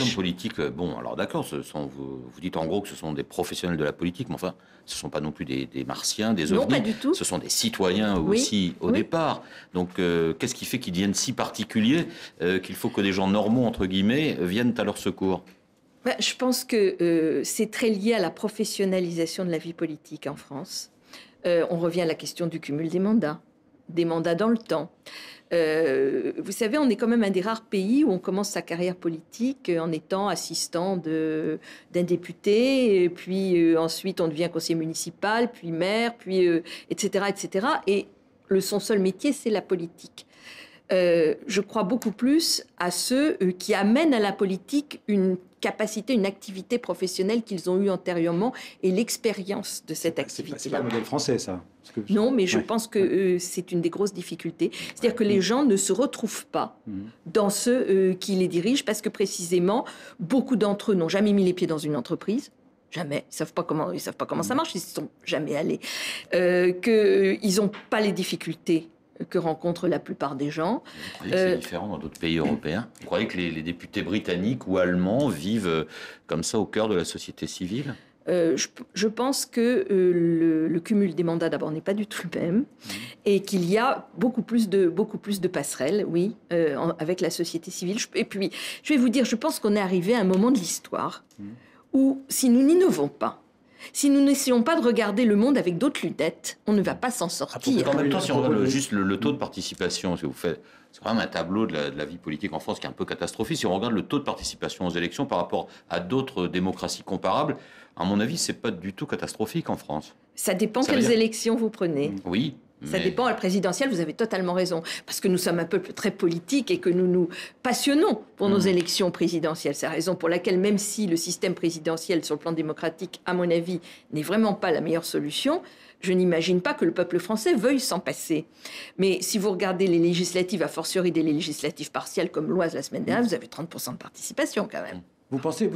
hommes politiques, bon, alors d'accord, vous dites en gros que ce sont des professionnels de la politique, mais enfin, ce ne sont pas non plus des martiens, des ovnis. Non, pas du tout. Ce sont des citoyens aussi au départ. Donc, qu'est-ce qui fait qu'ils deviennent si particuliers qu'il faut que des gens normaux, entre guillemets, viennent à leur secours ? Je pense que c'est très lié à la professionnalisation de la vie politique en France. On revient à la question du cumul des mandats dans le temps. Vous savez, on est quand même un des rares pays où on commence sa carrière politique en étant assistant d'un député, et puis ensuite on devient conseiller municipal, puis maire, puis etc., etc. Et son seul métier, c'est la politique. Je crois beaucoup plus à ceux qui amènent à la politique une capacité, une activité professionnelle qu'ils ont eue antérieurement et l'expérience de cette activité-là. C'est pas le modèle français, ça. Non, mais je pense que c'est une des grosses difficultés. C'est-à-dire que les gens ne se retrouvent pas dans ceux qui les dirigent parce que précisément, beaucoup d'entre eux n'ont jamais mis les pieds dans une entreprise. Jamais. Ils savent pas comment ça marche. Ils ne sont jamais allés. Qu'ils n'ont pas les difficultés que rencontrent la plupart des gens. Vous croyez que c'est différent dans d'autres pays européens ? Vous croyez que les députés britanniques ou allemands vivent comme ça au cœur de la société civile ? Je pense que le cumul des mandats, d'abord, n'est pas du tout le même et qu'il y a beaucoup plus de passerelles, oui, avec la société civile. Et puis, je vais vous dire, je pense qu'on est arrivé à un moment de l'histoire où, si nous n'innovons pas, si nous n'essayons pas de regarder le monde avec d'autres lunettes, on ne va pas s'en sortir. En même temps, si on regarde juste le taux de participation, c'est quand même un tableau de la vie politique en France qui est un peu catastrophique. Si on regarde le taux de participation aux élections par rapport à d'autres démocraties comparables, à mon avis, c'est pas du tout catastrophique en France. Ça dépend quelles élections vous prenez. Oui. Ça dépend, à la présidentielle, vous avez totalement raison. Parce que nous sommes un peuple très politique et que nous nous passionnons pour nos élections présidentielles. C'est la raison pour laquelle, même si le système présidentiel, sur le plan démocratique, à mon avis, n'est vraiment pas la meilleure solution, je n'imagine pas que le peuple français veuille s'en passer. Mais si vous regardez les législatives, a fortiori des législatives partielles comme l'Oise la semaine dernière, vous avez 30% de participation quand même. Vous pensez,